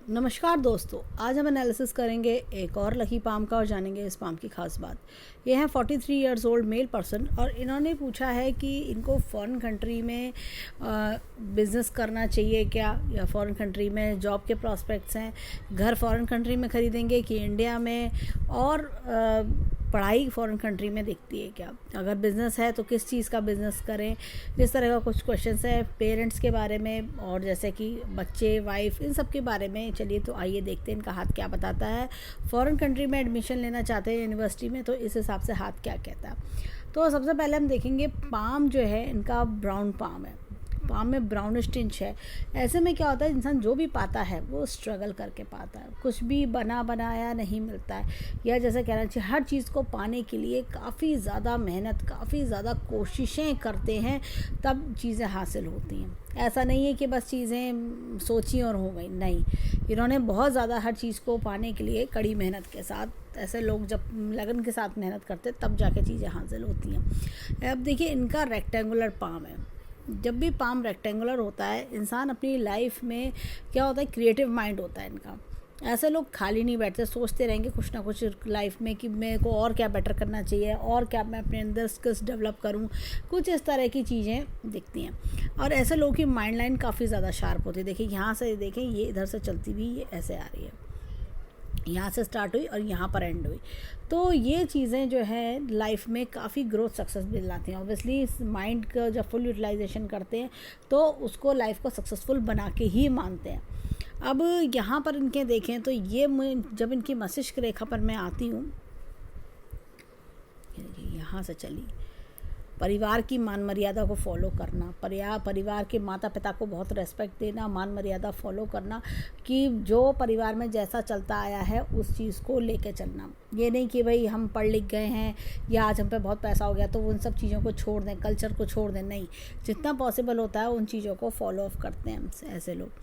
नमस्कार दोस्तों, आज हम एनालिसिस करेंगे एक और लकी पाम का और जानेंगे इस पाम की खास बात। ये है 43 इयर्स ओल्ड मेल पर्सन और इन्होंने पूछा है कि इनको फॉरेन कंट्री में बिज़नेस करना चाहिए क्या, या फॉरेन कंट्री में जॉब के प्रॉस्पेक्ट्स हैं, घर फॉरेन कंट्री में ख़रीदेंगे कि इंडिया में, और पढ़ाई फॉरेन कंट्री में दिखती है क्या, अगर बिज़नेस है तो किस चीज़ का बिज़नेस करें। इस तरह का कुछ क्वेश्चंस है पेरेंट्स के बारे में, और जैसे कि बच्चे, वाइफ, इन सब के बारे में। चलिए तो आइए देखते हैं इनका हाथ क्या बताता है। फॉरेन कंट्री में एडमिशन लेना चाहते हैं यूनिवर्सिटी में, तो इस हिसाब से हाथ क्या कहता है। तो सबसे पहले हम देखेंगे पाम जो है इनका ब्राउन पाम है, पाम में ब्राउनिश टिंच है। ऐसे में क्या होता है, इंसान जो भी पाता है वो स्ट्रगल करके पाता है, कुछ भी बना बनाया नहीं मिलता है, या जैसे कहना चाहिए हर चीज़ को पाने के लिए काफ़ी ज़्यादा मेहनत, काफ़ी ज़्यादा कोशिशें करते हैं तब चीज़ें हासिल होती हैं। ऐसा नहीं है कि बस चीज़ें सोची और हो गई, नहीं, इन्होंने बहुत ज़्यादा हर चीज़ को पाने के लिए कड़ी मेहनत के साथ, ऐसे लोग जब लगन के साथ मेहनत करते तब जाके चीज़ें हासिल होती हैं। अब देखिए इनका रेक्टेंगुलर पाम है। जब भी पाम रेक्टेंगुलर होता है, इंसान अपनी लाइफ में क्या होता है, क्रिएटिव माइंड होता है इनका। ऐसे लोग खाली नहीं बैठते, सोचते रहेंगे कुछ ना कुछ लाइफ में कि मेरे को और क्या बेटर करना चाहिए, और क्या मैं अपने अंदर स्किल्स डेवलप करूं, कुछ इस तरह की चीज़ें दिखती हैं। और ऐसे लोगों की माइंड लाइन काफ़ी ज़्यादा शार्प होती है। देखिए यहाँ से देखें, ये इधर से चलती हुई ये ऐसे आ रही है, यहाँ से स्टार्ट हुई और यहाँ पर एंड हुई। तो ये चीज़ें जो है लाइफ में काफ़ी ग्रोथ सक्सेस भी लाती हैं। ऑब्वियसली इस माइंड का जब फुल यूटिलाइजेशन करते हैं तो उसको लाइफ को सक्सेसफुल बना के ही मानते हैं। अब यहाँ पर इनके देखें तो ये जब इनकी मस्तिष्क रेखा पर मैं आती हूँ, यहाँ से चली, परिवार की मान मर्यादा को फॉलो करना, परिवार के माता पिता को बहुत रेस्पेक्ट देना, मान मर्यादा फॉलो करना, कि जो परिवार में जैसा चलता आया है उस चीज़ को लेके चलना। ये नहीं कि भाई हम पढ़ लिख गए हैं या आज हम पे बहुत पैसा हो गया तो उन सब चीज़ों को छोड़ दें, कल्चर को छोड़ दें, नहीं, जितना पॉसिबल होता है उन चीज़ों को फॉलो अप करते हैं ऐसे लोग।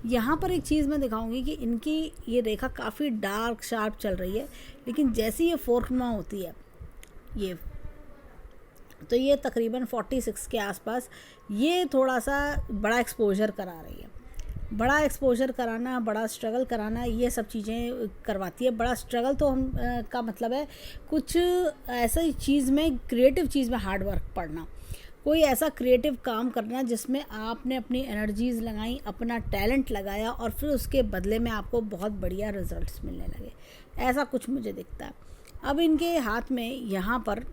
यहाँ पर एक चीज़ मैं दिखाऊंगी कि इनकी ये रेखा काफ़ी डार्क शार्प चल रही है, लेकिन जैसी ये फोर्कनुमा होती है, ये तो ये तकरीबन 46 के आसपास ये थोड़ा सा बड़ा एक्सपोजर करा रही है। बड़ा एक्सपोजर कराना, बड़ा स्ट्रगल कराना, ये सब चीज़ें करवाती है। बड़ा स्ट्रगल तो हम का मतलब है कुछ ऐसा चीज़ में, क्रिएटिव चीज़ में हार्ड वर्क पड़ना, कोई ऐसा क्रिएटिव काम करना जिसमें आपने अपनी एनर्जीज़ लगाई, अपना टैलेंट लगाया और फिर उसके बदले में आपको बहुत बढ़िया रिजल्ट्स मिलने लगे, ऐसा कुछ मुझे दिखता है। अब इनके हाथ में यहाँ पर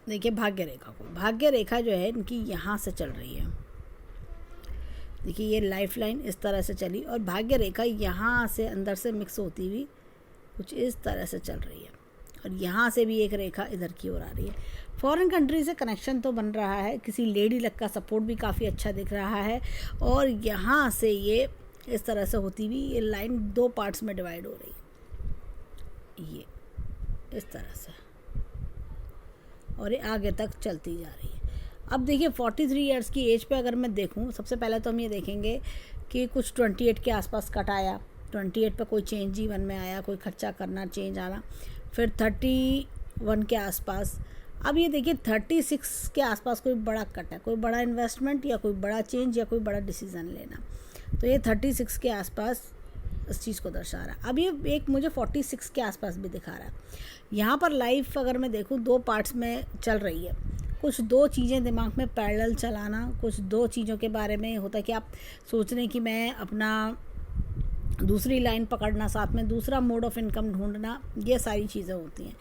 देखिए भाग्य रेखा को, भाग्य रेखा जो है इनकी यहाँ से चल रही है। देखिए ये लाइफ लाइन इस तरह से चली और भाग्य रेखा यहाँ से अंदर से मिक्स होती हुई कुछ इस तरह से चल रही है, और यहाँ से भी एक रेखा इधर की ओर आ रही है। फॉरेन कंट्री से कनेक्शन तो बन रहा है, किसी लेडी लक का सपोर्ट भी काफ़ी अच्छा दिख रहा है, और यहाँ से ये इस तरह से होती हुई ये लाइन दो पार्ट्स में डिवाइड हो रही है, ये इस तरह से, और ये आगे तक चलती जा रही है। अब देखिए 43 इयर्स की एज पे अगर मैं देखूं, सबसे पहले तो हम ये देखेंगे कि कुछ 28 के आसपास कट आया, 28 पे कोई चेंज जीवन में आया, कोई खर्चा करना, चेंज आना, फिर 31 के आसपास। अब ये देखिए 36 के आसपास कोई बड़ा कट है, कोई बड़ा इन्वेस्टमेंट या कोई बड़ा चेंज या कोई बड़ा डिसीज़न लेना, तो ये 36 के आसपास इस चीज़ को दर्शा रहा है। अब ये एक मुझे 46 के आसपास भी दिखा रहा है। यहाँ पर लाइफ अगर मैं देखूँ दो पार्ट्स में चल रही है, कुछ दो चीज़ें दिमाग में पैरेलल चलाना, कुछ दो चीज़ों के बारे में होता है कि आप सोच रहे हैं कि मैं अपना दूसरी लाइन पकड़ना, साथ में दूसरा मोड ऑफ इनकम ढूंढना, ये सारी चीज़ें होती हैं।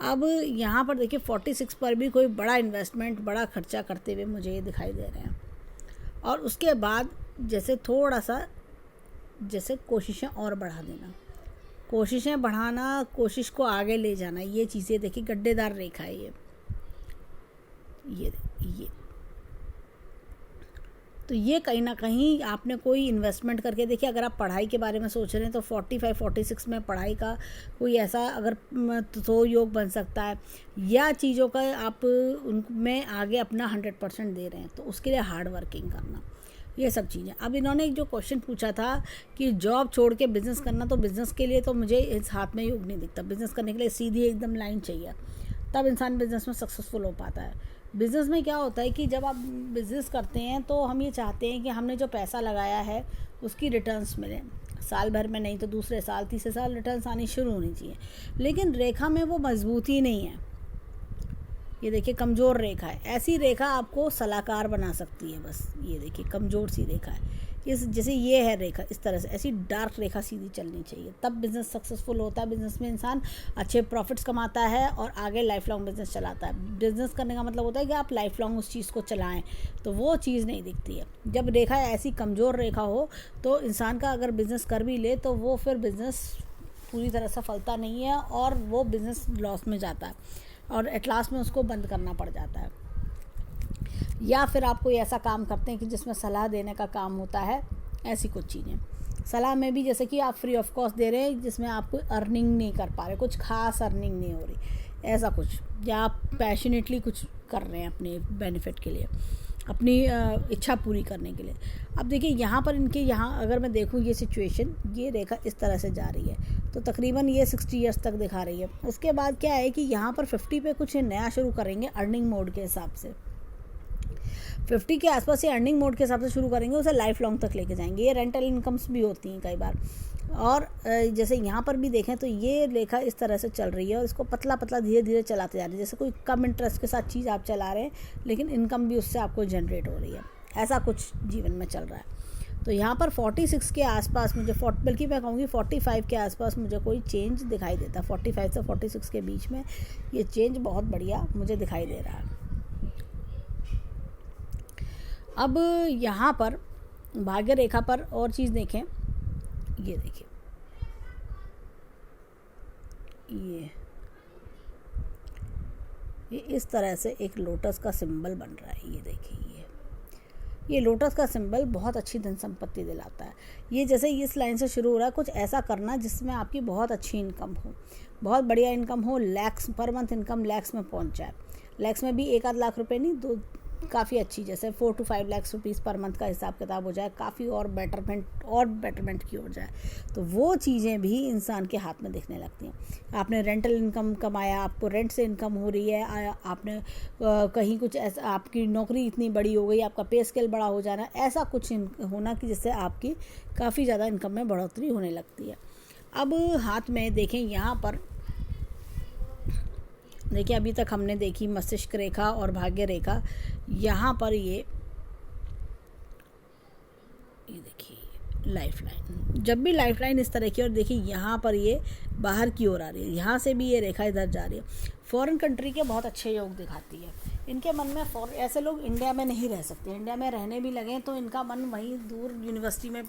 अब यहाँ पर देखिए 46 पर भी कोई बड़ा इन्वेस्टमेंट, बड़ा खर्चा करते हुए मुझे ये दिखाई दे रहे हैं, और उसके बाद जैसे थोड़ा सा जैसे कोशिशें और बढ़ा देना, कोशिशें बढ़ाना, कोशिश को आगे ले जाना, ये चीज़ें देखिए गड्ढेदार रेखा है ये तो ये कहीं ना कहीं आपने कोई इन्वेस्टमेंट करके देखिए। अगर आप पढ़ाई के बारे में सोच रहे हैं तो 45-46 में पढ़ाई का कोई ऐसा अगर तो योग बन सकता है, या चीज़ों का आप उनमें आगे अपना 100% दे रहे हैं, तो उसके लिए हार्ड वर्किंग करना, ये सब चीज़ें। अब इन्होंने जो क्वेश्चन पूछा था कि जॉब छोड़ के बिज़नेस करना, तो बिज़नेस के लिए तो मुझे इस हाथ में योग नहीं दिखता। बिज़नेस करने के लिए सीधी एकदम लाइन चाहिए, तब इंसान बिज़नेस में सक्सेसफुल हो पाता है। बिज़नेस में क्या होता है कि जब आप बिज़नेस करते हैं तो हम ये चाहते हैं कि हमने जो पैसा लगाया है उसकी रिटर्न्स मिलें, साल भर में नहीं तो दूसरे साल तीसरे साल रिटर्न्स आनी शुरू होनी चाहिए। लेकिन रेखा में वो मजबूती नहीं है, ये देखिए कमज़ोर रेखा है। ऐसी रेखा आपको सलाहकार बना सकती है, बस ये देखिए कमज़ोर सी रेखा है। इस जैसे ये है रेखा, इस तरह से ऐसी डार्क रेखा सीधी चलनी चाहिए, तब बिज़नेस सक्सेसफुल होता है। बिज़नेस में इंसान अच्छे प्रॉफिट्स कमाता है और आगे लाइफ लॉन्ग बिज़नेस चलाता है। बिज़नेस करने का मतलब होता है कि आप लाइफ लॉन्ग उस चीज़ को चलाएं, तो वो चीज़ नहीं दिखती है। जब रेखा ऐसी कमज़ोर रेखा हो तो इंसान का अगर बिज़नेस कर भी ले तो वो फिर बिज़नेस पूरी तरह सफलता नहीं है और वो बिज़नेस लॉस में जाता है और एट लास्ट में उसको बंद करना पड़ जाता है। या फिर आप कोई ऐसा काम करते हैं कि जिसमें सलाह देने का काम होता है, ऐसी कुछ चीज़ें। सलाह में भी जैसे कि आप फ्री ऑफ कॉस्ट दे रहे हैं जिसमें आप कोई अर्निंग नहीं कर पा रहे, कुछ खास अर्निंग नहीं हो रही, ऐसा कुछ, या आप पैशनेटली कुछ कर रहे हैं अपने बेनिफिट के लिए, अपनी इच्छा पूरी करने के लिए। अब देखिए यहाँ पर इनके यहाँ अगर मैं देखूँ ये सिचुएशन, ये रेखा इस तरह से जा रही है तो तकरीबन ये 60 ईयर्स तक दिखा रही है। उसके बाद क्या है कि यहाँ पर 50 पे कुछ नया शुरू करेंगे अर्निंग मोड के हिसाब से। 50 के आसपास ये अर्निंग मोड के हिसाब से शुरू करेंगे, उसे लाइफ लॉन्ग तक लेके जाएंगे। ये रेंटल इनकम्स भी होती हैं कई बार। और जैसे यहाँ पर भी देखें तो ये रेखा इस तरह से चल रही है और इसको पतला पतला धीरे धीरे चलाते जा रहे हैं, जैसे कोई कम इंटरेस्ट के साथ चीज़ आप चला रहे हैं लेकिन इनकम भी उससे आपको जनरेट हो रही है, ऐसा कुछ जीवन में चल रहा है। तो यहाँ पर 46 के आसपास मुझे बल्कि मैं कहूँगी 45 के आसपास मुझे कोई चेंज दिखाई देता है। 45 से 46 के बीच में ये चेंज बहुत बढ़िया मुझे दिखाई दे रहा है। अब यहाँ पर भाग्य रेखा पर और चीज़ देखें, ये देखिए ये इस तरह से एक लोटस का सिंबल बन रहा है। ये देखिए ये लोटस का सिंबल बहुत अच्छी धन संपत्ति दिलाता है। ये जैसे इस लाइन से शुरू हो रहा है, कुछ ऐसा करना जिसमें आपकी बहुत अच्छी इनकम हो, बहुत बढ़िया इनकम हो, lakhs per month income lakhs में पहुंच जाए। लैक्स में भी 1-8 लाख रुपए नहीं, दो काफ़ी अच्छी, जैसे 4 to 5 lakh rupees per month का हिसाब किताब हो जाए, काफ़ी और बेटरमेंट की हो जाए, तो वो चीज़ें भी इंसान के हाथ में दिखने लगती हैं। आपने रेंटल इनकम कमाया, आपको रेंट से इनकम हो रही है, आपने कहीं कुछ ऐसा, आपकी नौकरी इतनी बड़ी हो गई, आपका पे स्केल बड़ा हो जाना, ऐसा कुछ होना कि जिससे आपकी काफ़ी ज़्यादा इनकम में बढ़ोतरी होने लगती है। अब हाथ में देखें, यहाँ पर देखिए अभी तक हमने देखी मस्तिष्क रेखा और भाग्य रेखा। यहाँ पर ये देखिए लाइफ लाइन, जब भी लाइफ लाइन इस तरह की, और देखिए यहाँ पर ये बाहर की ओर आ रही है, यहाँ से भी ये रेखा इधर जा रही है। फॉरेन कंट्री के बहुत अच्छे योग दिखाती है। इनके मन में ऐसे लोग इंडिया में नहीं रह सकते, इंडिया में रहने भी लगें तो इनका मन वहीं दूर यूनिवर्सिटी में,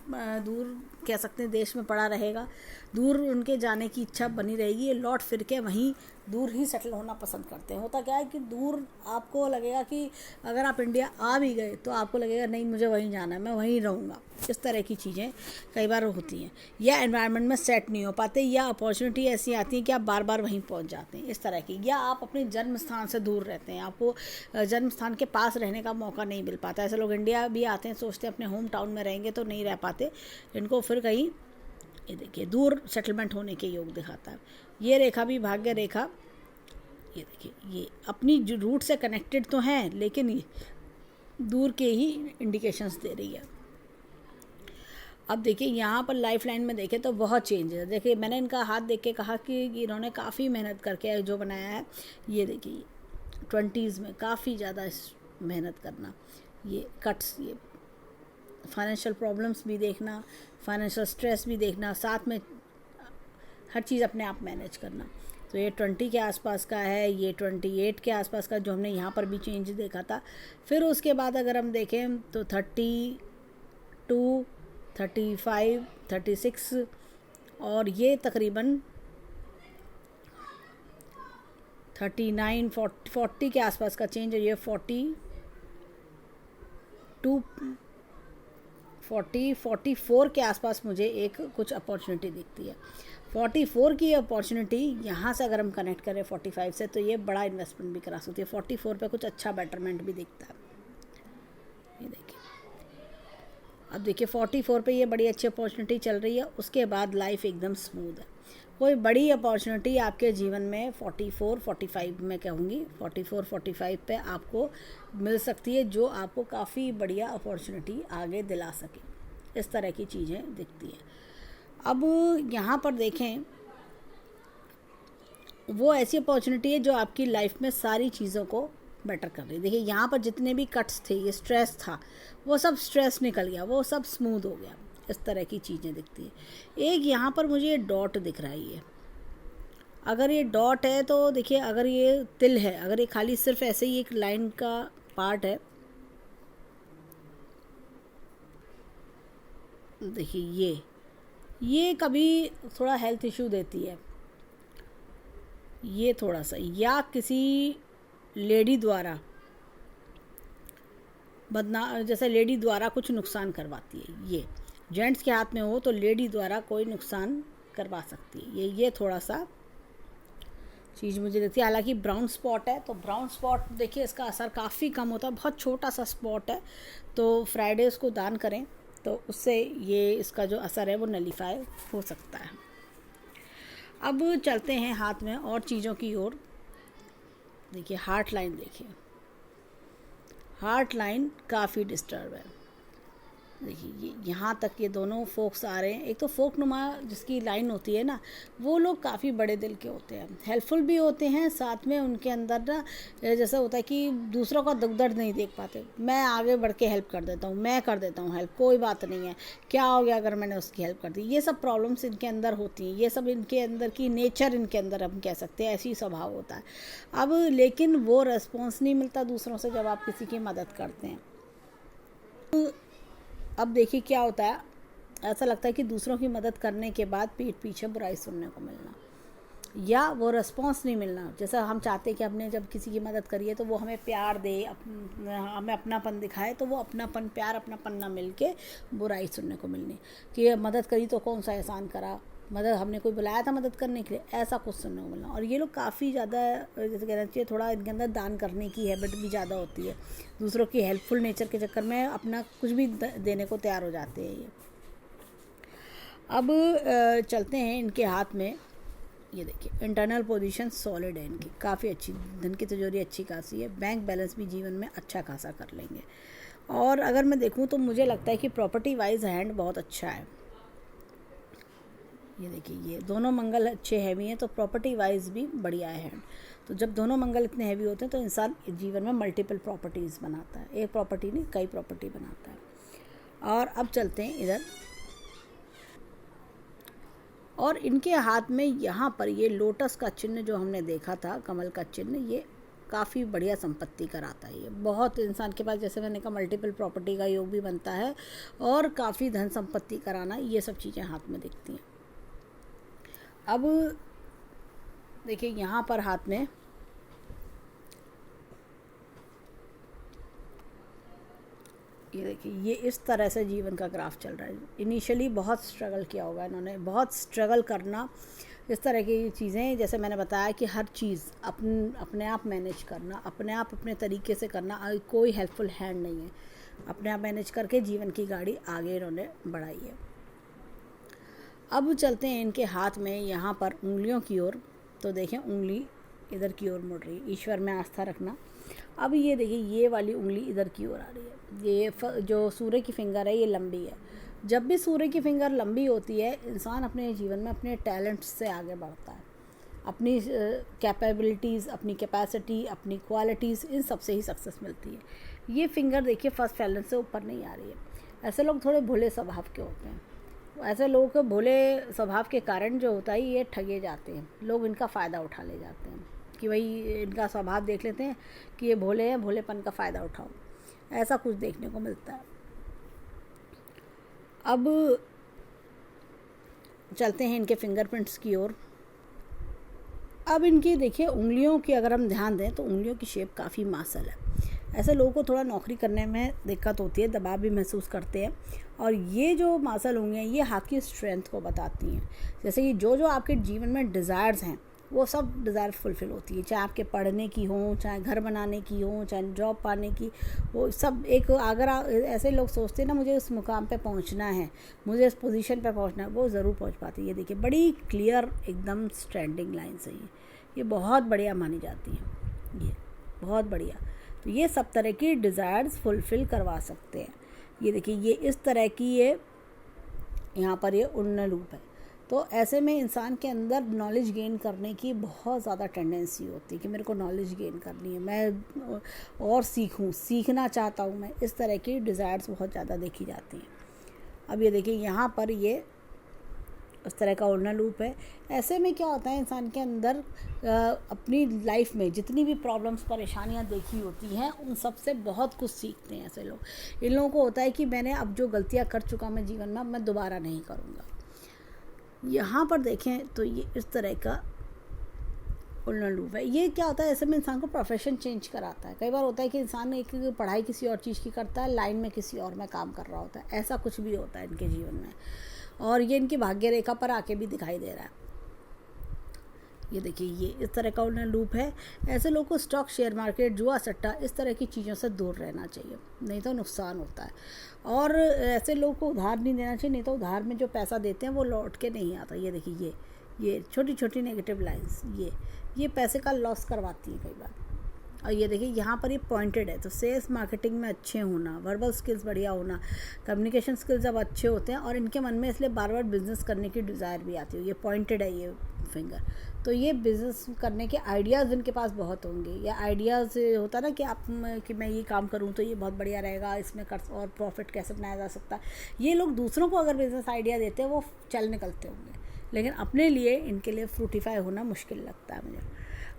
दूर कह सकते हैं देश में पड़ा रहेगा, दूर उनके जाने की इच्छा बनी रहेगी। ये लौट फिर के वहीं दूर ही सेटल होना पसंद करते हैं। होता क्या है कि दूर आपको लगेगा कि अगर आप इंडिया आ भी गए तो आपको लगेगा नहीं मुझे वहीं जाना है, मैं वहीं रहूँगा। इस तरह की चीज़ें कई बार होती हैं, या एनवायरनमेंट में सेट नहीं हो पाते, या अपॉर्चुनिटी ऐसी आती है कि आप बार बार वहीं पहुंच जाते हैं, इस तरह की। या आप अपने जन्म स्थान से दूर रहते हैं, आपको जन्म स्थान के पास रहने का मौका नहीं मिल पाता। ऐसे लोग इंडिया भी आते हैं, सोचते हैं अपने होम टाउन में रहेंगे तो नहीं रह पाते, इनको फिर कहीं, ये देखिए दूर सेटलमेंट होने के योग दिखाता है। ये रेखा भी भाग्य रेखा, ये देखिए ये अपनी जो रूट से कनेक्टेड तो हैं लेकिन ये दूर के ही इंडिकेशंस दे रही है। अब देखिए यहाँ पर लाइफ लाइन में देखें तो बहुत चेंज है। देखिए मैंने इनका हाथ देख के कहा कि इन्होंने काफ़ी मेहनत करके जो बनाया है। ये देखिए 20s में काफ़ी ज़्यादा मेहनत करना, ये कट्स, ये फाइनेंशियल प्रॉब्लम्स भी देखना, फाइनेंशियल स्ट्रेस भी देखना, साथ में हर चीज़ अपने आप मैनेज करना। तो ये 20 के आसपास का है, ये 28 के आसपास का जो हमने यहाँ पर भी चेंज देखा था। फिर उसके बाद अगर हम देखें तो 32, 35, 36 और ये तकरीबन 39, 40 के आसपास का चेंज, और ये 42, 44 के आसपास मुझे एक कुछ अपॉर्चुनिटी दिखती है। 44 की अपॉर्चुनिटी यहाँ से अगर हम कनेक्ट करें 45 से तो ये बड़ा इन्वेस्टमेंट भी करा सकती है। 44 पे कुछ अच्छा बेटरमेंट भी दिखता है। ये देखिए, अब देखिए 44 पे ये बड़ी अच्छी अपॉर्चुनिटी चल रही है। उसके बाद लाइफ एकदम स्मूथ है। कोई बड़ी अपॉर्चुनिटी आपके जीवन में 44-45 में कहूँगी 44-45 पे आपको मिल सकती है, जो आपको काफ़ी बढ़िया अपॉर्चुनिटी आगे दिला सके। इस तरह की चीज़ें दिखती हैं। अब यहाँ पर देखें, वो ऐसी अपॉर्चुनिटी है जो आपकी लाइफ में सारी चीज़ों को बेटर कर रही है। देखिए यहाँ पर जितने भी कट्स थे, ये स्ट्रेस था, वो सब स्ट्रेस निकल गया, वो सब स्मूथ हो गया। इस तरह की चीज़ें दिखती है। एक यहाँ पर मुझे ये डॉट दिख रहा है। ये अगर ये डॉट है तो देखिए, अगर ये तिल है, अगर ये खाली सिर्फ ऐसे ही एक लाइन का पार्ट है, देखिए ये कभी थोड़ा हेल्थ इशू देती है, ये थोड़ा सा, या किसी लेडी द्वारा जैसे लेडी द्वारा कुछ नुकसान करवाती है। ये जेंट्स के हाथ में हो तो लेडी द्वारा कोई नुकसान करवा सकती है। ये थोड़ा सा चीज़ मुझे देखती है। हालांकि ब्राउन स्पॉट है, तो ब्राउन स्पॉट देखिए इसका असर काफ़ी कम होता है, बहुत छोटा सा स्पॉट है, तो फ्राइडे उसको दान करें तो उससे ये इसका जो असर है वो नलीफाई हो सकता है। अब चलते हैं हाथ में और चीज़ों की ओर। देखिए हार्ट लाइन, देखिए हार्ट लाइन काफ़ी डिस्टर्ब है। देखिए ये यहाँ तक ये दोनों फोक्स आ रहे हैं। एक तो फोक नुमा जिसकी लाइन होती है ना, वो लोग काफ़ी बड़े दिल के होते हैं, हेल्पफुल भी होते हैं, साथ में उनके अंदर ना जैसा होता है कि दूसरों का दुख दर्द नहीं देख पाते। मैं आगे बढ़ के हेल्प कर देता हूँ, मैं कर देता हूँ हेल्प, कोई बात नहीं है, क्या हो गया अगर मैंने उसकी हेल्प कर दी। ये सब प्रॉब्लम्स इनके अंदर होती हैं, ये सब इनके अंदर की नेचर, इनके अंदर हम कह सकते हैं ऐसी स्वभाव होता है। अब लेकिन वो रिस्पॉन्स नहीं मिलता दूसरों से जब आप किसी की मदद करते हैं। अब देखिए क्या होता है, ऐसा लगता है कि दूसरों की मदद करने के बाद पीठ पीछे बुराई सुनने को मिलना, या वो रिस्पॉन्स नहीं मिलना। जैसा हम चाहते हैं कि हमने जब किसी की मदद करी है तो वो हमें प्यार दे, हमें अपनापन दिखाए, तो वो अपनापन, प्यार, अपनापन ना मिल के बुराई सुनने को मिलनी कि मदद करी तो कौन सा एहसान करा, मदद हमने कोई बुलाया था मदद करने के लिए, ऐसा कुछ सुनने को मिलना। और ये लोग काफ़ी ज़्यादा, जैसे कहना चाहिए, थोड़ा इनके अंदर दान करने की हैबिट भी ज़्यादा होती है। दूसरों की हेल्पफुल नेचर के चक्कर में अपना कुछ भी देने को तैयार हो जाते हैं ये। अब चलते हैं इनके हाथ में। ये देखिए इंटरनल पोजीशन सॉलिड है इनकी, काफ़ी अच्छी, धन की तिजोरी अच्छी खासी है, बैंक बैलेंस भी जीवन में अच्छा खासा कर लेंगे। और अगर मैं देखूँ तो मुझे लगता है कि प्रॉपर्टी वाइज हैंड बहुत अच्छा है। ये देखिए ये दोनों मंगल अच्छे हैवी हैं, तो प्रॉपर्टी वाइज भी बढ़िया है हैंड। तो जब दोनों मंगल इतने हैवी होते हैं तो इंसान जीवन में मल्टीपल प्रॉपर्टीज़ बनाता है, एक प्रॉपर्टी नहीं कई प्रॉपर्टी बनाता है। और अब चलते हैं इधर, और इनके हाथ में यहाँ पर ये लोटस का चिन्ह जो हमने देखा था, कमल का चिन्ह, ये काफ़ी बढ़िया संपत्ति कराता है। ये बहुत इंसान के पास, जैसे मैंने कहा, मल्टीपल प्रॉपर्टी का योग भी बनता है और काफ़ी धन संपत्ति कराना, ये सब चीज़ें हाथ में दिखती हैं। अब देखिए यहाँ पर हाथ में ये देखिए, ये इस तरह से जीवन का ग्राफ चल रहा है। इनिशियली बहुत स्ट्रगल किया होगा इन्होंने, बहुत स्ट्रगल करना, इस तरह की चीज़ें, जैसे मैंने बताया कि हर चीज़ अपने आप मैनेज करना, अपने आप अपने तरीके से करना, कोई हेल्पफुल हैंड नहीं है, अपने आप मैनेज करके जीवन की गाड़ी आगे इन्होंने बढ़ाई है। अब चलते हैं इनके हाथ में यहाँ पर उंगलियों की ओर। तो देखें उंगली इधर की ओर मुड़ रही है, ईश्वर में आस्था रखना। अब ये देखिए ये वाली उंगली इधर की ओर आ रही है। ये जो सूर्य की फिंगर है ये लंबी है। जब भी सूर्य की फिंगर लंबी होती है, इंसान अपने जीवन में अपने टैलेंट्स से आगे बढ़ता है, अपनी कैपेबिलिटीज़, अपनी कैपेसिटी, अपनी क्वालिटीज़, इन सब से ही सक्सेस मिलती है। ये फिंगर देखिए फर्स्ट बैलेंस से ऊपर नहीं आ रही है। ऐसे लोग थोड़े भोले स्वभाव के होते हैं, ऐसे लोगों के भोले स्वभाव के कारण जो होता है ये ठगे जाते हैं, लोग इनका फ़ायदा उठा ले जाते हैं कि भाई इनका स्वभाव देख लेते हैं कि ये भोले हैं, भोलेपन का फ़ायदा उठाओ, ऐसा कुछ देखने को मिलता है। अब चलते हैं इनके फिंगरप्रिंट्स की ओर। अब इनकी देखिए उंगलियों की अगर हम ध्यान दें तो उंगलियों की शेप काफ़ी मासल है। ऐसे लोगों को थोड़ा नौकरी करने में दिक्कत होती है, दबाव भी महसूस करते हैं। और ये जो मासल उंगलियाँ ये हाथ की स्ट्रेंथ को बताती हैं। जैसे कि जो आपके जीवन में डिज़ायर्स हैं वो सब डिज़ायर फुलफ़िल होती है, चाहे आपके पढ़ने की हो, चाहे घर बनाने की हो, चाहे जॉब पाने की, वो सब एक अगर ऐसे लोग सोचते हैं ना मुझे उस मुकाम पे पहुंचना है, मुझे उस पोजीशन पे पहुंचना है, वो ज़रूर पहुंच पाती है। ये देखिए बड़ी क्लियर एकदम स्टैंडिंग लाइन है ये बहुत बढ़िया मानी जाती है, ये बहुत बढ़िया। तो ये सब तरह की डिज़ायर्स फुलफ़िल करवा सकते हैं। ये देखिए ये इस तरह की ये यहाँ पर ये उड़ना लूप है। तो ऐसे में इंसान के अंदर नॉलेज गेन करने की बहुत ज़्यादा टेंडेंसी होती है कि मेरे को नॉलेज गेन करनी है, मैं और सीखना चाहता हूँ मैं, इस तरह की डिज़ायर्स बहुत ज़्यादा देखी जाती हैं। अब ये देखिए यहाँ पर ये उस तरह का उड़ना लूप है। ऐसे में क्या होता है इंसान के अंदर अपनी लाइफ में जितनी भी प्रॉब्लम्स परेशानियां देखी होती हैं उन सब से बहुत कुछ सीखते हैं ऐसे लोग। इन लोगों को होता है कि मैंने अब जो गलतियां कर चुका मैं जीवन में, अब मैं दोबारा नहीं करूँगा। यहाँ पर देखें तो ये इस तरह का उड़ना लूप है। ये क्या होता है, ऐसे में इंसान को प्रोफेशन चेंज कराता है। कई बार होता है कि इंसान एक पढ़ाई किसी और चीज़ की करता है, लाइन में किसी और में काम कर रहा होता है, ऐसा कुछ भी होता है इनके जीवन में, और ये इनकी भाग्य रेखा पर आके भी दिखाई दे रहा है। ये देखिए ये इस तरह का उड़ना लूप है। ऐसे लोगों को स्टॉक, शेयर मार्केट, जुआ सट्टा, इस तरह की चीज़ों से दूर रहना चाहिए, नहीं तो नुकसान होता है। और ऐसे लोगों को उधार नहीं देना चाहिए, नहीं तो उधार में जो पैसा देते हैं वो लौट के नहीं आता। ये देखिए ये छोटी छोटी नेगेटिव लाइंस ये पैसे का लॉस करवाती है कई बार। और ये देखिए यहाँ पर ये पॉइंटेड है, तो सेल्स मार्केटिंग में अच्छे होना, वर्बल स्किल्स बढ़िया होना, कम्युनिकेशन स्किल्स जब अच्छे होते हैं और इनके मन में इसलिए बार बार बिजनेस करने की डिज़ायर भी आती है। ये पॉइंटेड है ये फिंगर, तो ये बिज़नेस करने के आइडियाज़ इनके पास बहुत होंगे। या आइडियाज़ होता ना कि मैं ये काम करूँ तो ये बहुत बढ़िया रहेगा, इसमें कर और प्रॉफिट कैसे बनाया जा सकता है। ये लोग दूसरों को अगर बिज़नेस आइडिया देते हैं वो चल निकलते होंगे, लेकिन अपने लिए इनके लिए फ्रूटिफाई होना मुश्किल लगता है मुझे।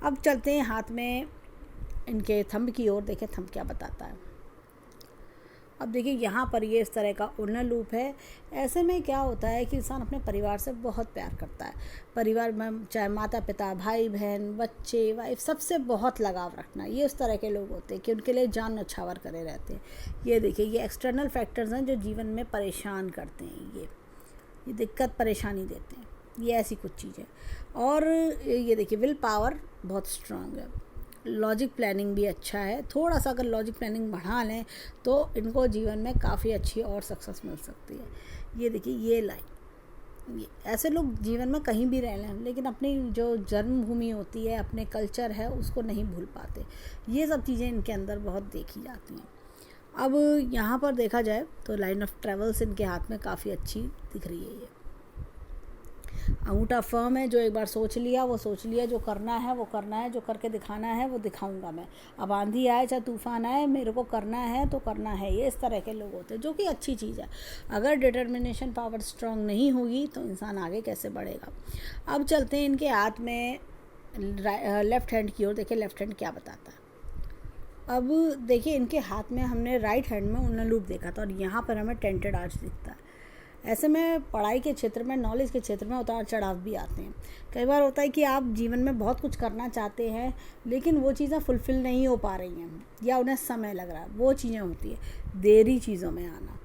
अब चलते हैं हाथ में इनके थंब की ओर, देखें थंब क्या बताता है। अब देखिए यहाँ पर ये इस तरह का उड़ना लूप है। ऐसे में क्या होता है कि इंसान अपने परिवार से बहुत प्यार करता है। परिवार में चाहे माता पिता, भाई बहन, बच्चे, वाइफ, सबसे बहुत लगाव रखना, ये उस तरह के लोग होते हैं कि उनके लिए जान न्यौछावर करे रहते हैं। ये देखिए ये एक्सटर्नल फैक्टर्स हैं जो जीवन में परेशान करते हैं, ये दिक्कत परेशानी देते हैं, ये ऐसी कुछ चीज़ें। और ये देखिए विल पावर बहुत स्ट्रांग है, लॉजिक प्लानिंग भी अच्छा है। थोड़ा सा अगर लॉजिक प्लानिंग बढ़ा लें तो इनको जीवन में काफ़ी अच्छी और सक्सेस मिल सकती है। ये देखिए ये लाइन, ये ऐसे लोग जीवन में कहीं भी रह लें लेकिन अपनी जो जन्मभूमि होती है, अपने कल्चर है, उसको नहीं भूल पाते। ये सब चीज़ें इनके अंदर बहुत देखी जाती हैं। अब यहाँ पर देखा जाए तो लाइन ऑफ ट्रेवल्स इनके हाथ में काफ़ी अच्छी दिख रही है। ये अंगूठा फर्म है, जो एक बार सोच लिया वो सोच लिया, जो करना है वो करना है, जो करके दिखाना है वो दिखाऊंगा मैं। अब आंधी आए चाहे तूफान आए, मेरे को करना है तो करना है। ये इस तरह के लोग होते हैं, जो कि अच्छी चीज़ है। अगर डिटर्मिनेशन पावर स्ट्रांग नहीं होगी तो इंसान आगे कैसे बढ़ेगा। अब चलते हैं इनके हाथ में लेफ़्ट हैंड की ओर, देखिए लेफ़्ट हैंड क्या बताता है। अब देखिए इनके हाथ में हमने राइट हैंड में उड़ना लूप देखा था और यहाँ पर हमें टेंटेड आर्च दिखता है। ऐसे में पढ़ाई के क्षेत्र में, नॉलेज के क्षेत्र में उतार चढ़ाव भी आते हैं। कई बार होता है कि आप जीवन में बहुत कुछ करना चाहते हैं लेकिन वो चीज़ें फुलफ़िल नहीं हो पा रही हैं या उन्हें समय लग रहा है, वो चीज़ें होती है देरी चीज़ों में आना।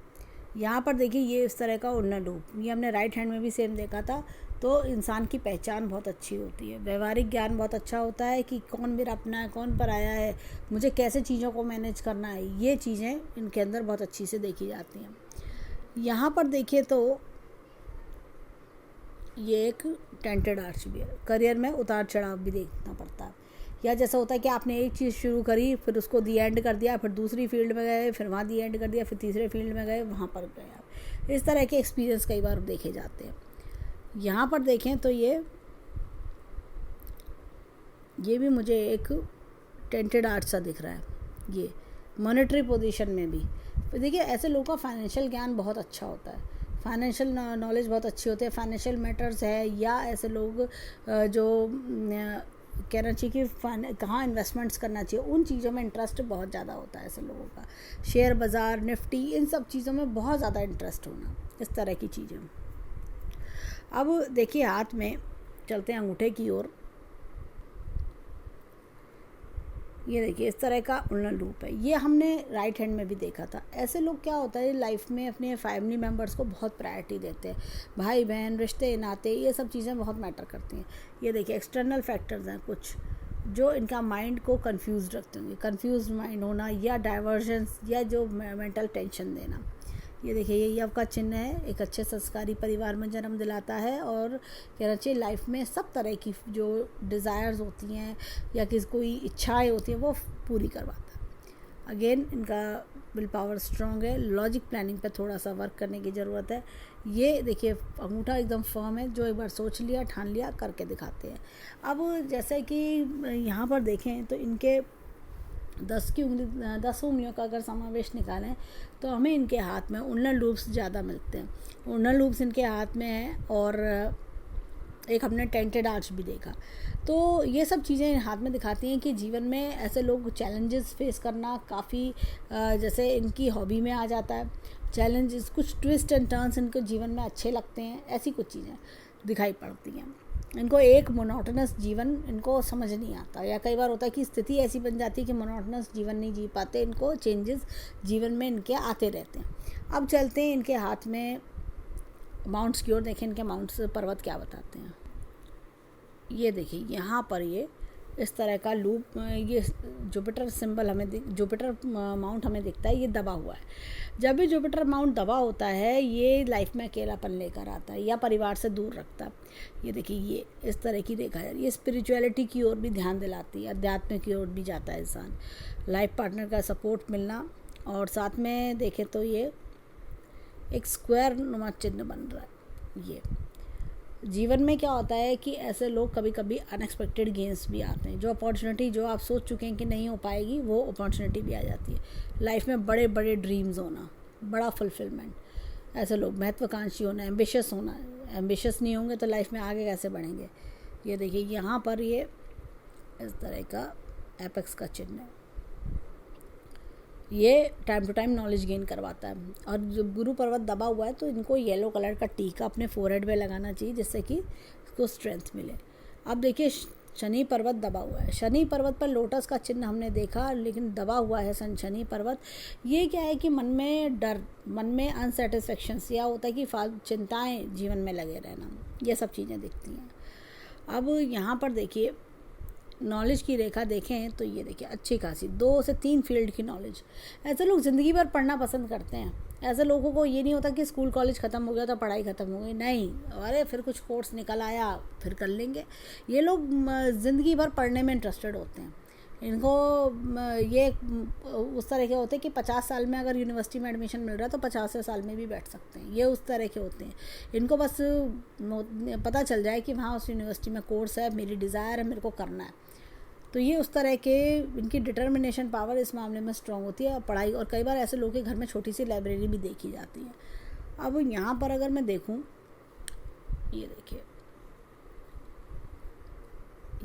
यहाँ पर देखिए ये इस तरह का उड़ना लूप, ये हमने राइट हैंड में भी सेम देखा था। तो इंसान की पहचान बहुत अच्छी होती है, व्यवहारिक ज्ञान बहुत अच्छा होता है कि कौन मेरा अपना है, कौन पराया है, मुझे कैसे चीज़ों को मैनेज करना है, ये चीज़ें इनके अंदर बहुत अच्छी से देखी जाती हैं। यहाँ पर देखिए तो ये एक टेंटेड आर्च भी है। करियर में उतार चढ़ाव भी देखना पड़ता है, या जैसा होता है कि आपने एक चीज़ शुरू करी, फिर उसको दी एंड कर दिया, फिर दूसरी फील्ड में गए, फिर वहाँ दी एंड कर दिया, फिर तीसरे फील्ड में गए, वहाँ पर गए आप। इस तरह के एक्सपीरियंस कई बार देखे जाते हैं। यहाँ पर देखें तो ये भी मुझे एक टेंटेड आर्च सा दिख रहा है। ये मॉनेटरी पोजीशन में भी देखिए ऐसे लोगों का फाइनेंशियल ज्ञान बहुत अच्छा होता है, फाइनेंशियल नॉलेज बहुत अच्छी होती है, फाइनेंशियल मैटर्स है, या ऐसे लोग जो कहना चाहिए कि कहाँ इन्वेस्टमेंट्स करना चाहिए, उन चीज़ों में इंटरेस्ट बहुत ज़्यादा होता है ऐसे लोगों का। शेयर बाज़ार, निफ्टी, इन सब चीज़ों में बहुत ज़्यादा इंटरेस्ट होना, इस तरह की चीज़ें। अब देखिए हाथ में चलते हैं अंगूठे की ओर। ये देखिए इस तरह का उल्लन लूप है। ये हमने राइट हैंड में भी देखा था। ऐसे लोग क्या होता है लाइफ में अपने फैमिली मेम्बर्स को बहुत प्रायोरिटी देते हैं, भाई बहन रिश्ते नाते ये सब चीज़ें बहुत मैटर करती हैं। ये देखिए एक्सटर्नल फैक्टर्स हैं कुछ जो इनका माइंड को कंफ्यूज रखते होंगे, कंफ्यूज माइंड होना या डाइवर्जेंस या जो मेंटल टेंशन देना। ये देखिए ये यव का चिन्ह है, एक अच्छे संस्कारी परिवार में जन्म दिलाता है और कहना चाहिए लाइफ में सब तरह की जो डिज़ायर्स होती हैं या किसी कोई इच्छाएं होती हैं वो पूरी करवाता है। अगेन इनका विल पावर स्ट्रॉन्ग है, लॉजिक प्लानिंग पे थोड़ा सा वर्क करने की ज़रूरत है। ये देखिए अंगूठा एकदम फर्म है, जो एक बार सोच लिया ठान लिया करके दिखाते हैं। अब जैसे कि यहाँ पर देखें तो इनके 10 उंगलियों का अगर समावेश निकालें तो हमें इनके हाथ में उल्लन लूप्स ज़्यादा मिलते हैं। उल्लन लूप्स इनके हाथ में हैं और एक हमने टेंटेड आर्च भी देखा। तो ये सब चीज़ें हाथ में दिखाती हैं कि जीवन में ऐसे लोग चैलेंजेस फेस करना काफ़ी जैसे इनकी हॉबी में आ जाता है। चैलेंजेस कुछ ट्विस्ट एंड टर्न्स इनको जीवन में अच्छे लगते हैं, ऐसी कुछ चीज़ें दिखाई पड़ती हैं। इनको एक मोनोटोनस जीवन इनको समझ नहीं आता, या कई बार होता है कि स्थिति ऐसी बन जाती है कि मोनोटोनस जीवन नहीं जी पाते, इनको चेंजेस जीवन में इनके आते रहते हैं। अब चलते हैं इनके हाथ में माउंट्स की ओर, देखें इनके माउंट्स पर्वत क्या बताते हैं। ये देखिए यहाँ पर ये इस तरह का लूप, ये जुपिटर सिंबल हमें जुपिटर माउंट हमें दिखता है, ये दबा हुआ है। जब भी जुपिटर माउंट दबा होता है ये लाइफ में अकेलापन लेकर आता है या परिवार से दूर रखता है। ये देखिए ये इस तरह की रेखा है, ये स्पिरिचुअलिटी की ओर भी ध्यान दिलाती है, अध्यात्म की ओर भी जाता है इंसान। लाइफ पार्टनर का सपोर्ट मिलना और साथ में देखें तो ये एक स्क्वायर नुमा चिन्ह बन रहा है। ये जीवन में क्या होता है कि ऐसे लोग कभी कभी अनएक्सपेक्टेड गेंस भी आते हैं, जो अपॉर्चुनिटी जो आप सोच चुके हैं कि नहीं हो पाएगी वो अपॉर्चुनिटी भी आ जाती है। लाइफ में बड़े बड़े ड्रीम्स होना, बड़ा फुलफिलमेंट, ऐसे लोग महत्वाकांक्षी होना, एम्बिशियस होना। एम्बिशियस नहीं होंगे तो लाइफ में आगे कैसे बढ़ेंगे। ये देखिए यहाँ पर ये इस तरह का एपेक्स का चिन्ह है, ये time to time knowledge gain करवाता है। और जब गुरु पर्वत दबा हुआ है तो इनको येलो कलर का टीका अपने फोरहेड पे लगाना चाहिए जिससे कि इसको स्ट्रेंथ मिले। अब देखिए शनि पर्वत दबा हुआ है, शनि पर्वत पर लोटस का चिन्ह हमने देखा लेकिन दबा हुआ है शनि पर्वत। ये क्या है कि मन में डर, मन में अनसेटिस्फेक्शंस या होता है कि चिंताएँ जीवन में लगे रहना, ये सब चीज़ें दिखती हैं। अब यहाँ पर देखिए नॉलेज की रेखा देखें तो ये देखिए अच्छी खासी 2 से 3 फील्ड की नॉलेज। ऐसे लोग ज़िंदगी भर पढ़ना पसंद करते हैं। ऐसे लोगों को ये नहीं होता कि स्कूल कॉलेज ख़त्म हो गया तो पढ़ाई ख़त्म हो गई, नहीं, अरे फिर कुछ कोर्स निकल आया फिर कर लेंगे। ये लोग ज़िंदगी भर पढ़ने में इंटरेस्टेड होते हैं। इनको ये उस तरह के होते हैं कि 50 साल में अगर यूनिवर्सिटी में एडमिशन मिल रहा है तो 50 साल में भी बैठ सकते हैं, ये उस तरह के होते हैं। इनको बस पता चल जाए कि वहाँ उस यूनिवर्सिटी में कोर्स है, मेरी डिज़ायर है, मेरे को करना है। तो ये उस तरह के इनकी डिटर्मिनेशन पावर इस मामले में स्ट्रॉन्ग होती है। पढ़ाई, और कई बार ऐसे लोगों के घर में छोटी सी लाइब्रेरी भी देखी जाती है। अब यहाँ पर अगर मैं देखूँ, ये देखिए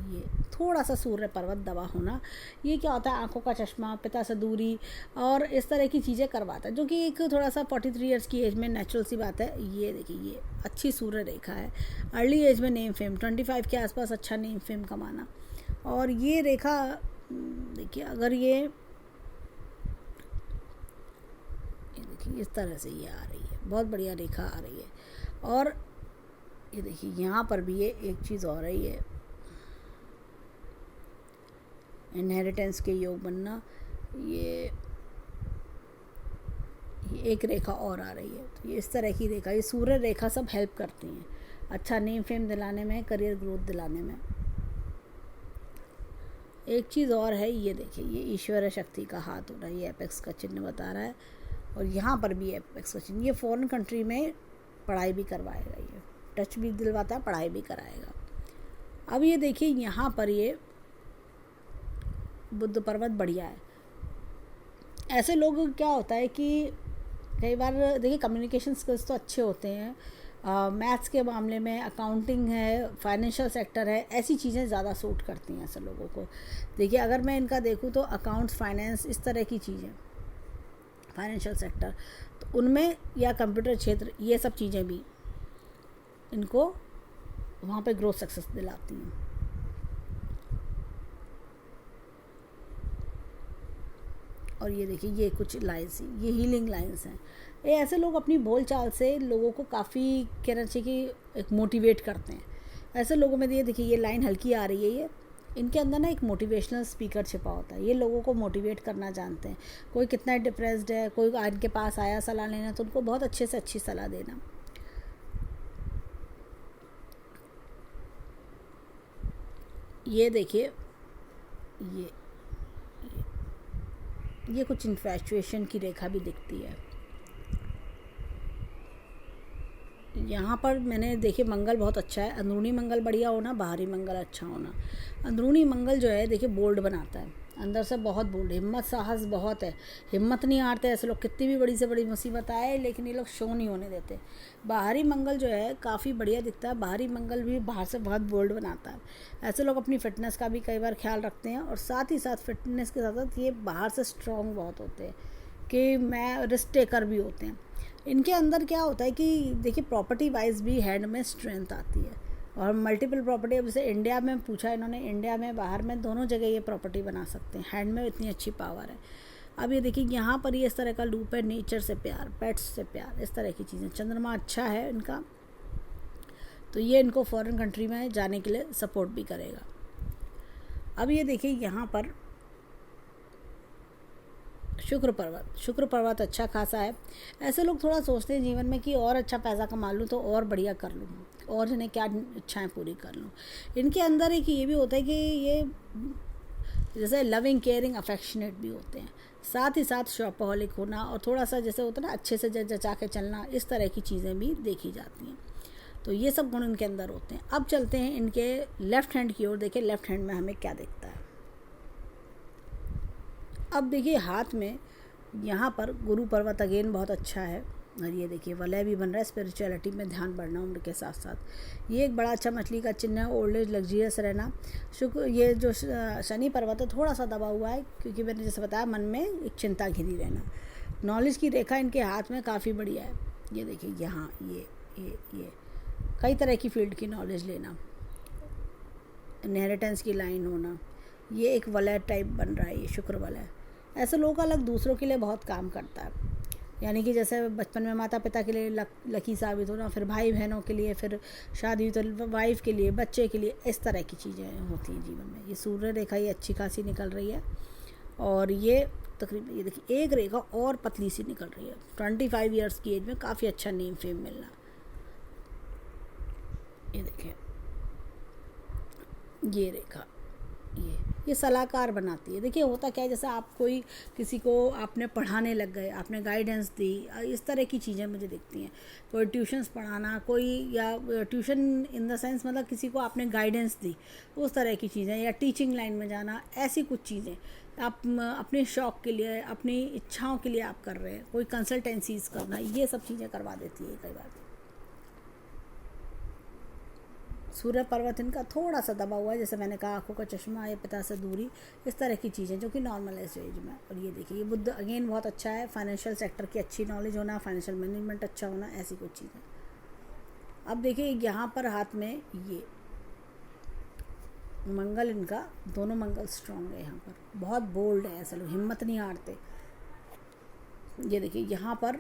ये थोड़ा सा सूर्य पर्वत दबा होना, ये क्या होता है आंखों का चश्मा, पिता से दूरी और इस तरह की चीज़ें करवाता है, जो कि एक थोड़ा सा 43 ईयर्स की एज में नेचुरल सी बात है। ये देखिए ये अच्छी सूर्य रेखा है, अर्ली एज में नेम फेम, 25 के आसपास अच्छा नेम फेम कमाना। और ये रेखा देखिए अगर ये देखिए इस तरह से ये आ रही है, बहुत बढ़िया रेखा आ रही है। और ये देखिए यहाँ पर भी ये एक चीज़ हो रही है, इनहेरिटेंस के योग बनना, ये एक रेखा और आ रही है। तो ये इस तरह की रेखा, ये सूर्य रेखा सब हेल्प करती हैं अच्छा नेम फेम दिलाने में, करियर ग्रोथ दिलाने में। एक चीज़ और है, ये देखिए ये ईश्वर शक्ति का हाथ हो रहा है, ये एपेक्स का चिन्ह बता रहा है। और यहाँ पर भी एपेक्स का चिन्ह, ये फॉरेन कंट्री में पढ़ाई भी करवाएगा, ये टच भी दिलवाता है, पढ़ाई भी कराएगा। अब ये देखिए यहाँ पर ये बुद्ध पर्वत बढ़िया है। ऐसे लोग क्या होता है कि कई बार देखिए कम्युनिकेशन स्किल्स तो अच्छे होते हैं, मैथ्स के मामले में, अकाउंटिंग है, फाइनेंशियल सेक्टर है, ऐसी चीज़ें ज़्यादा सूट करती हैं ऐसे लोगों को। देखिए अगर मैं इनका देखूँ तो अकाउंट्स, फाइनेंस, इस तरह की चीज़ें, फाइनेंशियल सेक्टर, तो उनमें या कंप्यूटर क्षेत्र, ये सब चीज़ें भी इनको वहाँ पे ग्रोथ सक्सेस दिलाती हैं। और ये देखिए ये कुछ लाइन्स, ये हीलिंग लाइन्स हैं। ये ऐसे लोग अपनी बोल चाल से लोगों को काफ़ी कहना चाहिए कि एक मोटिवेट करते हैं। ऐसे लोगों में ये देखिए ये लाइन हल्की आ रही है, ये इनके अंदर ना एक मोटिवेशनल स्पीकर छिपा होता है। ये लोगों को मोटिवेट करना जानते हैं। कोई कितना डिप्रेस्ड है, कोई इनके पास आया सलाह लेना, तो उनको बहुत अच्छे से अच्छी सलाह देना। ये देखिए ये ये कुछ इन्फैचुएशन की रेखा भी दिखती है यहाँ पर। मैंने देखिए मंगल बहुत अच्छा है, अंदरूनी मंगल बढ़िया होना, बाहरी मंगल अच्छा होना। अंदरूनी मंगल जो है देखिए बोल्ड बनाता है, अंदर से बहुत बोल्ड, हिम्मत साहस बहुत है, हिम्मत नहीं हारते ऐसे लोग, कितनी भी बड़ी से बड़ी मुसीबत आए लेकिन ये लोग शो नहीं होने देते। बाहरी मंगल जो है काफ़ी बढ़िया दिखता है, बाहरी मंगल भी बाहर से बहुत बोल्ड बनाता है। ऐसे लोग अपनी फिटनेस का भी कई बार ख्याल रखते हैं, और साथ ही साथ फिटनेस के साथ साथ ये बाहर से स्ट्रॉन्ग बहुत होते हैं कि मैं रिस्क टेकर भी होते हैं। इनके अंदर क्या होता है कि देखिए प्रॉपर्टी वाइज भी हैंड में स्ट्रेंथ आती है, और मल्टीपल प्रॉपर्टी, अब जैसे इंडिया में पूछा इन्होंने, इंडिया में बाहर में दोनों जगह ये प्रॉपर्टी बना सकते हैं, हैंड में इतनी अच्छी पावर है। अब ये देखिए यहाँ पर ये इस तरह का लूप है, नेचर से प्यार, पेट्स से प्यार, इस तरह की चीज़ें। चंद्रमा अच्छा है इनका, तो ये इनको फॉरेन कंट्री में जाने के लिए सपोर्ट भी करेगा। अब ये देखिए यहाँ पर शुक्र पर्वत अच्छा खासा है। ऐसे लोग थोड़ा सोचते हैं जीवन में कि और अच्छा पैसा कमा लूँ तो और बढ़िया कर लूँ, और जिन्हें क्या इच्छाएं पूरी कर लूँ। इनके अंदर एक ये भी होता है कि ये जैसे लविंग केयरिंग अफेक्शनेट भी होते हैं, साथ ही साथ शॉपहॉलिक होना, और थोड़ा सा जैसे होता है ना अच्छे से जचा के चलना, इस तरह की चीज़ें भी देखी जाती हैं। तो ये सब गुण इनके अंदर होते हैं। अब चलते हैं इनके लेफ़्ट हैंड की ओर। देखिए लेफ़्ट हैंड में हमें क्या दिखता है। अब देखिए हाथ में यहाँ पर गुरु पर्वत अगेन बहुत अच्छा है, और ये देखिए वलय भी बन रहा है, स्पिरिचुअलिटी में ध्यान बढ़ना उम्र के साथ साथ। ये एक बड़ा अच्छा मछली का चिन्ह है, ओल्ड एज लग्जरियस रहना। शुक्र ये जो शनि पर्वत है थोड़ा सा दबा हुआ है, क्योंकि मैंने जैसे बताया मन में एक चिंता घिरी रहना। नॉलेज की रेखा इनके हाथ में काफ़ी बढ़िया है। ये देखिए यहाँ ये कई तरह की फील्ड की नॉलेज लेना, इनहेरिटेंस की लाइन होना। ये एक वलय टाइप बन रहा है, ये शुक्र वलय। ऐसे लोगों का लक दूसरों के लिए बहुत काम करता है, यानी कि जैसे बचपन में माता पिता के लिए लकी साबित होना, फिर भाई बहनों के लिए, फिर शादी तो वाइफ के लिए, बच्चे के लिए, इस तरह की चीज़ें होती हैं जीवन में। ये सूर्य रेखा ये अच्छी खासी निकल रही है, और ये तकरीबन ये देखिए एक रेखा और पतली सी निकल रही है। 25 ईयर्स की एज में काफ़ी अच्छा नेम फेम मिलना। ये देखिए ये रेखा ये सलाहकार बनाती है। देखिए होता क्या है, जैसे आप कोई किसी को आपने पढ़ाने लग गए, आपने गाइडेंस दी, इस तरह की चीज़ें मुझे दिखती हैं। कोई ट्यूशन्स पढ़ाना, कोई या ट्यूशन इन द सेंस मतलब किसी को आपने गाइडेंस दी, उस तरह की चीज़ें, या टीचिंग लाइन में जाना, ऐसी कुछ चीज़ें आप अपने शौक़ के लिए, अपनी इच्छाओं के लिए आप कर रहे हैं। कोई कंसल्टेंसीज करना, ये सब चीज़ें करवा देती है कई बार। सूर्य पर्वत इनका थोड़ा सा दबा हुआ है, जैसे मैंने कहा आँखों का चश्मा या पिता से दूरी, इस तरह की चीज़ें जो कि नॉर्मल है स्टेज में। और ये देखिए ये बुध अगेन बहुत अच्छा है, फाइनेंशियल सेक्टर की अच्छी नॉलेज होना, फाइनेंशियल मैनेजमेंट अच्छा होना, ऐसी कुछ चीज़ें। अब देखिए यहाँ पर हाथ में ये मंगल, इनका दोनों मंगल स्ट्रॉन्ग है, यहाँ पर बहुत बोल्ड है, ऐसे लोग हिम्मत नहीं हारते। ये देखिए यहाँ पर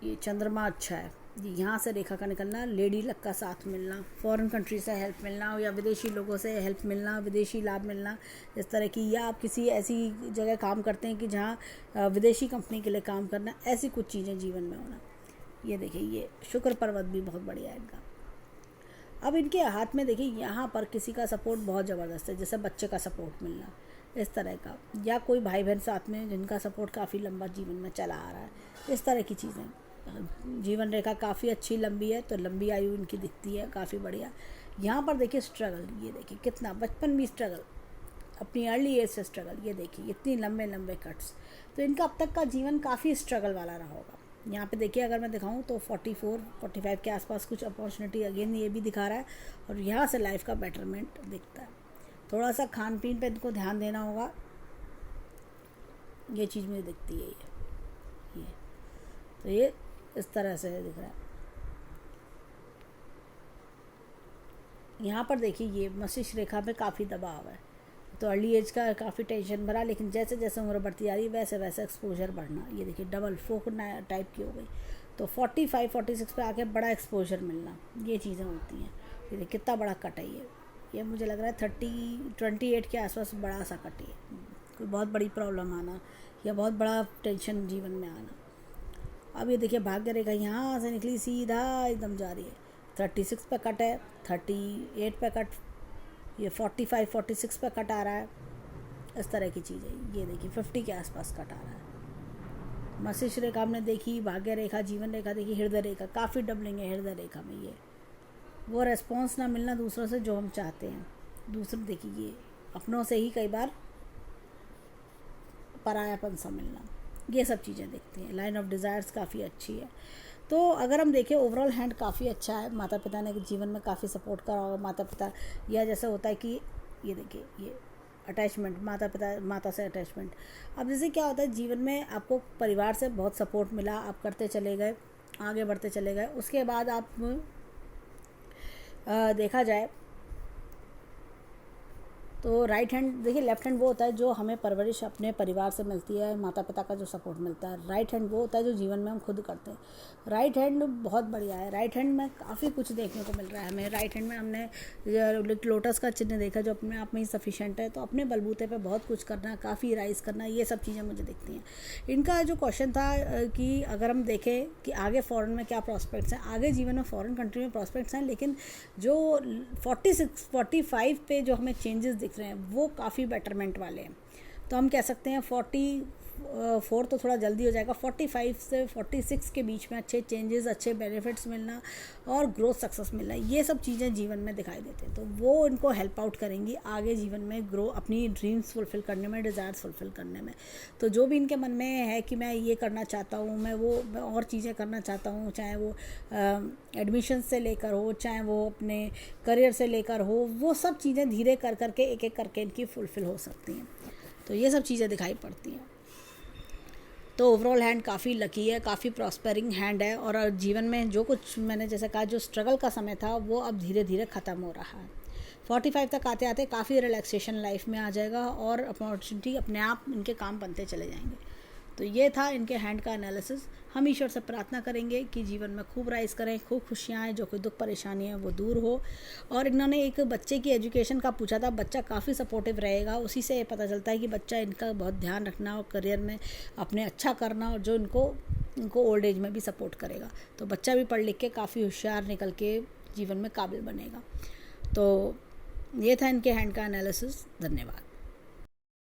ये चंद्रमा अच्छा है, यहाँ से रेखा का निकलना, लेडी लक का साथ मिलना, फॉरेन कंट्री से हेल्प मिलना, या विदेशी लोगों से हेल्प मिलना, विदेशी लाभ मिलना, इस तरह की, या आप किसी ऐसी जगह काम करते हैं कि जहाँ विदेशी कंपनी के लिए काम करना, ऐसी कुछ चीज़ें जीवन में होना। ये देखिए ये शुक्र पर्वत भी बहुत बढ़िया है इनका। अब इनके हाथ में देखिए यहाँ पर किसी का सपोर्ट बहुत ज़बरदस्त है, जैसे बच्चे का सपोर्ट मिलना, इस तरह का, या कोई भाई बहन साथ में जिनका सपोर्ट काफ़ी लंबा जीवन में चला आ रहा है, इस तरह की चीज़ें। जीवन रेखा काफ़ी अच्छी लंबी है, तो लंबी आयु इनकी दिखती है, काफ़ी बढ़िया। यहाँ पर देखिए स्ट्रगल, ये देखिए कितना बचपन भी स्ट्रगल, अपनी अर्ली एज से स्ट्रगल, ये देखिए इतनी लंबे लंबे कट्स, तो इनका अब तक का जीवन काफ़ी स्ट्रगल वाला रहा होगा। यहाँ पे देखिए अगर मैं दिखाऊँ तो 44-45 के आसपास कुछ अपॉर्चुनिटी अगेन ये भी दिखा रहा है, और यहाँ से लाइफ का बेटरमेंट दिखता है। थोड़ा सा खान पीन पे इनको ध्यान देना होगा, ये चीज़ मुझे दिखती है। ये तो ये इस तरह से दिख रहा है। यहाँ पर देखिए ये मस्तिष्क रेखा पे काफ़ी दबाव है, तो अर्ली एज का काफ़ी टेंशन भरा, लेकिन जैसे जैसे उम्र बढ़ती जा रही वैसे वैसे एक्सपोजर बढ़ना। ये देखिए डबल 4 टाइप की हो गई, तो 45-46 पे आके बड़ा एक्सपोजर मिलना, ये चीज़ें होती हैं। ये देखिए कितना बड़ा कट है ये मुझे लग रहा है 28 के आसपास बड़ा सा कट है। कोई बहुत बड़ी प्रॉब्लम आना या बहुत बड़ा टेंशन जीवन में आना। अब ये देखिए भाग्य रेखा यहाँ से निकली सीधा एकदम जा रही है, 36 पे कट है, 38 पे कट, ये 45-46 पे कट आ रहा है, इस तरह की चीज़ें। ये देखिए 50 के आसपास कट आ रहा है। मस्तिष्क रेखा हमने देखी, भाग्य रेखा, जीवन रेखा देखी, हृदय रेखा काफ़ी डबलिंग है हृदय रेखा में। ये वो रेस्पॉन्स ना मिलना दूसरों से जो हम चाहते हैं, दूसरे देखिए ये अपनों से ही कई बार परायापन सा मिलना, ये सब चीज़ें देखते हैं। लाइन ऑफ डिज़ायर्स काफ़ी अच्छी है। तो अगर हम देखें ओवरऑल हैंड काफ़ी अच्छा है, माता पिता ने जीवन में काफ़ी सपोर्ट करा होगा। माता पिता या जैसे होता है कि ये देखिए ये अटैचमेंट, माता से अटैचमेंट। अब जैसे क्या होता है जीवन में आपको परिवार से बहुत सपोर्ट मिला, आप करते चले गए, आगे बढ़ते चले गए, उसके बाद आप देखा जाए तो राइट हैंड देखिए, लेफ्ट हैंड वो होता है जो हमें परवरिश अपने परिवार से मिलती है, माता पिता का जो सपोर्ट मिलता है। राइट हैंड वो होता है जो जीवन में हम खुद करते हैं। राइट हैंड बहुत बढ़िया है, राइट हैंड में काफ़ी कुछ देखने को मिल रहा है हमें। राइट हैंड में हमने लोटस का चिन्ह देखा जो अपने आप में ही सफिशेंट है, तो अपने बलबूते पे बहुत कुछ करना, काफ़ी राइज करना, ये सब चीज़ें मुझे दिखती हैं। इनका जो क्वेश्चन था कि अगर हम देखें कि आगे फ़ॉरेन में क्या प्रॉस्पेक्ट्स हैं, आगे जीवन में फ़ॉरेन कंट्री में प्रॉस्पेक्ट्स हैं, लेकिन जो 46-45 पे जो हमें चेंजेस दिख रहे हैं वो काफ़ी बेटरमेंट वाले हैं। तो हम कह सकते हैं 44 तो थोड़ा जल्दी हो जाएगा, 45 से 46 के बीच में अच्छे चेंजेस, अच्छे बेनिफिट्स मिलना और ग्रोथ सक्सेस मिलना, ये सब चीज़ें जीवन में दिखाई देते हैं। तो वो इनको हेल्प आउट करेंगी आगे जीवन में ग्रो, अपनी ड्रीम्स फुलफ़िल करने में, डिज़ायर्स फुलफ़िल करने में। तो जो भी इनके मन में है कि मैं ये करना चाहता हूँ, मैं और चीज़ें करना चाहता हूँ, चाहे वो एडमिशन से लेकर हो, चाहे वो अपने करियर से लेकर हो, वो सब चीज़ें धीरे कर करके एक एक करके इनकी फुलफ़िल हो सकती हैं। तो ये सब चीज़ें दिखाई पड़ती हैं। तो ओवरऑल हैंड काफ़ी लकी है, काफ़ी प्रॉस्पेरिंग हैंड है, और जीवन में जो कुछ मैंने जैसे कहा जो स्ट्रगल का समय था वो अब धीरे धीरे ख़त्म हो रहा है। 45 तक आते आते काफ़ी रिलैक्सेशन लाइफ में आ जाएगा और अपॉर्चुनिटी अपने आप इनके काम बनते चले जाएंगे। तो ये था इनके हैंड का एनालिसिस। हम ईश्वर से प्रार्थना करेंगे कि जीवन में खूब राइज करें, खूब खुशियाँ आएँ, जो कोई दुख परेशानी है वो दूर हो। और इन्होंने एक बच्चे की एजुकेशन का पूछा था, बच्चा काफ़ी सपोर्टिव रहेगा, उसी से पता चलता है कि बच्चा इनका बहुत ध्यान रखना और करियर में अपने अच्छा करना, और जो इनको ओल्ड एज में भी सपोर्ट करेगा। तो बच्चा भी पढ़ लिख के काफ़ी होशियार निकल के जीवन में काबिल बनेगा। तो ये था इनके हैंड का एनालिसिस। धन्यवाद।